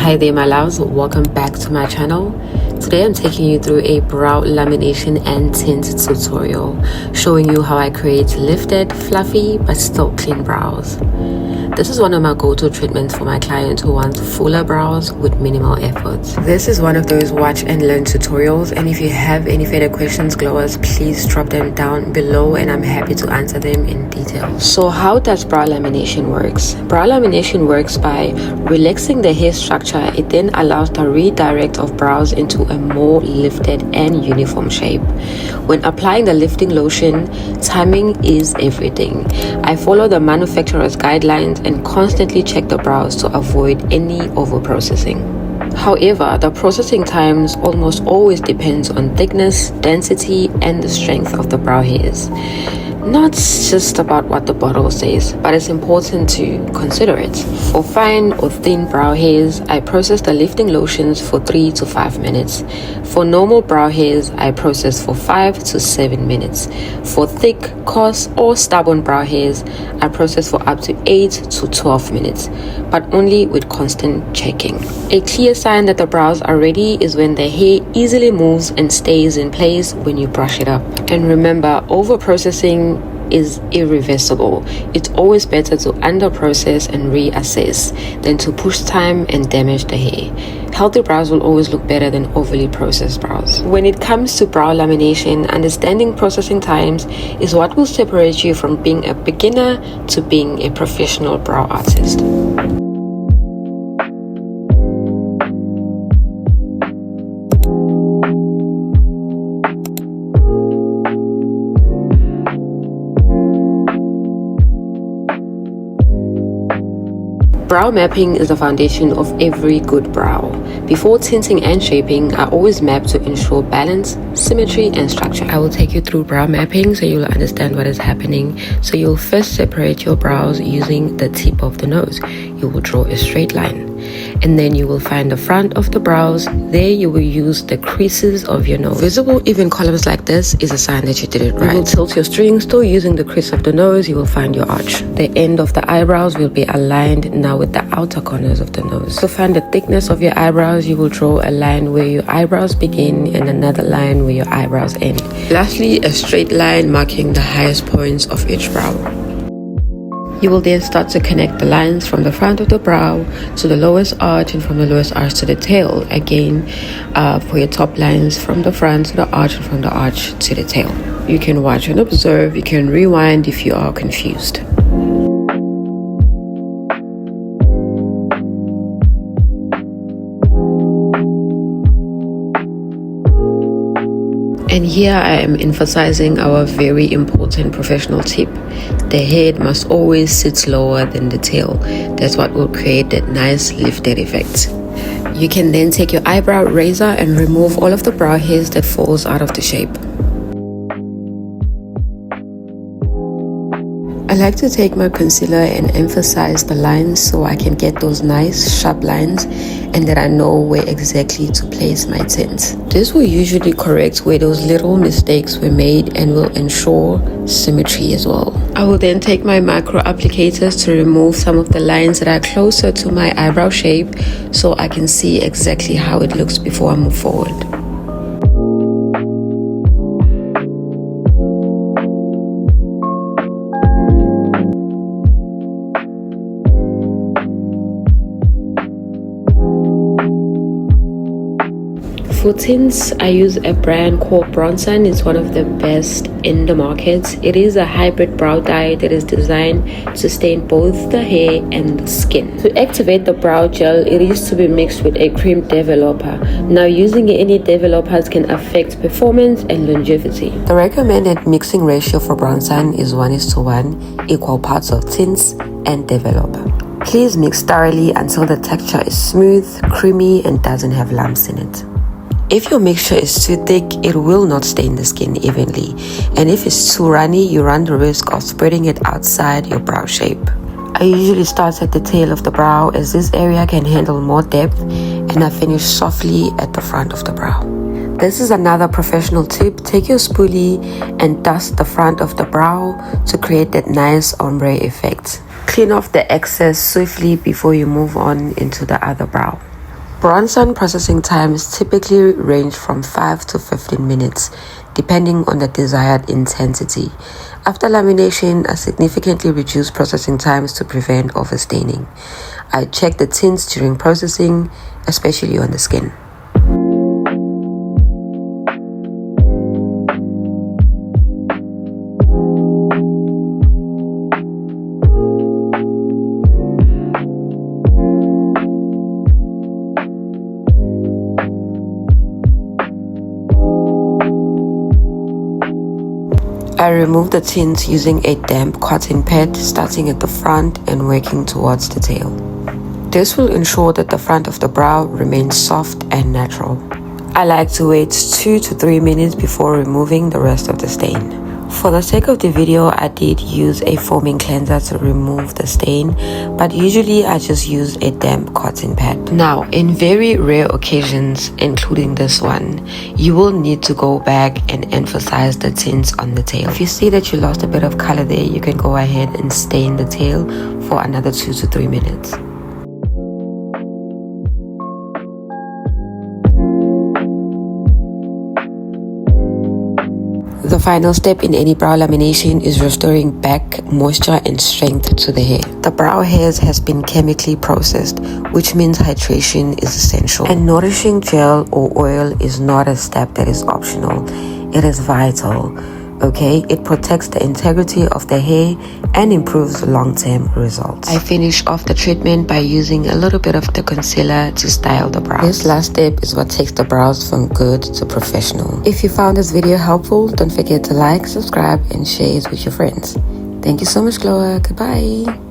Hi there my loves, welcome back to my channel. Today I'm taking you through a brow lamination and tint tutorial showing you how I create lifted, fluffy but still clean brows. This is one of my go-to treatments for my clients who want fuller brows with minimal effort. This is one of those watch and learn tutorials, and if you have any further questions, glowers, please drop them down below and I'm happy to answer them in detail. So how does brow lamination works? Brow lamination works by relaxing the hair structure. It then allows the redirect of brows into a more lifted and uniform shape. When applying the lifting lotion, timing is everything. I follow the manufacturer's guidelines and constantly check the brows to avoid any over processing. However, the processing times almost always depends on thickness, density and the strength of the brow hairs. Not just about what the bottle says, but it's important to consider it. For fine or thin brow hairs, I process the lifting lotions for 3 to 5 minutes. For normal brow hairs, I process for 5 to 7 minutes. For thick, coarse or stubborn brow hairs, I process for up to 8 to 12 minutes, but only with constant checking. A clear sign that the brows are ready is when the hair easily moves and stays in place when you brush it up. And remember, over processing is irreversible. It's always better to under process and reassess than to push time and damage the hair. Healthy brows will always look better than overly processed brows. When it comes to brow lamination, understanding processing times is what will separate you from being a beginner to being a professional brow artist. Brow mapping is the foundation of every good brow. Before tinting and shaping, I always map to ensure balance, symmetry and structure. I will take you through brow mapping so you'll understand what is happening. So you'll first separate your brows using the tip of the nose. You will draw a straight line. And then you will find the front of the brows. There you will use the creases of your nose. Visible even columns like this is a sign that you did it right. You will tilt your string, still using the crease of the nose. You will find your arch. The end of the eyebrows will be aligned now with the outer corners of the nose. To find the thickness of your eyebrows, you will draw a line where your eyebrows begin and another line where your eyebrows end. Lastly, a straight line marking the highest points of each brow. You will then start to connect the lines from the front of the brow to the lowest arch and from the lowest arch to the tail. Again, for your top lines from the front to the arch and from the arch to the tail. You can watch and observe. You can rewind if you are confused. And here I am emphasizing our very important professional tip. The head must always sit lower than the tail. That's what will create that nice lifted effect. You can then take your eyebrow razor and remove all of the brow hairs that falls out of the shape. I like to take my concealer and emphasize the lines so I can get those nice sharp lines and that I know where exactly to place my tint. This will usually correct where those little mistakes were made and will ensure symmetry as well. I will then take my micro applicators to remove some of the lines that are closer to my eyebrow shape so I can see exactly how it looks before I move forward. For tints, I use a brand called Bronsun. It's one of the best in the market. It is a hybrid brow dye that is designed to stain both the hair and the skin. To activate the brow gel, it is to be mixed with a cream developer. Now, using any developers can affect performance and longevity. The recommended mixing ratio for Bronsun is 1:1, equal parts of tints and developer. Please mix thoroughly until the texture is smooth, creamy and doesn't have lumps in it. If your mixture is too thick, it will not stain the skin evenly. And if it's too runny, you run the risk of spreading it outside your brow shape. I usually start at the tail of the brow as this area can handle more depth, and I finish softly at the front of the brow. This is another professional tip. Take your spoolie and dust the front of the brow to create that nice ombre effect. Clean off the excess swiftly before you move on into the other brow. Bronsun processing times typically range from 5 to 15 minutes, depending on the desired intensity. After lamination, I significantly reduce processing times to prevent overstaining. I check the tints during processing, especially on the skin. I remove the tint using a damp cotton pad, starting at the front and working towards the tail. This will ensure that the front of the brow remains soft and natural. I like to wait 2 to 3 minutes before removing the rest of the stain. For the sake of the video, I did use a foaming cleanser to remove the stain, but usually I just use a damp cotton pad. Now, in very rare occasions, including this one, you will need to go back and emphasize the tints on the tail. If you see that you lost a bit of color there, you can go ahead and stain the tail for another 2 to 3 minutes. The final step in any brow lamination is restoring back moisture and strength to the hair. The brow hairs has been chemically processed, which means hydration is essential. And nourishing gel or oil is not a step that is optional. It is vital. Okay, it protects the integrity of the hair and improves long-term results. I finish off the treatment by using a little bit of the concealer to style the brows. This last step is what takes the brows from good to professional. If you found this video helpful, don't forget to like, subscribe, and share it with your friends. Thank you so much, Glower. Goodbye.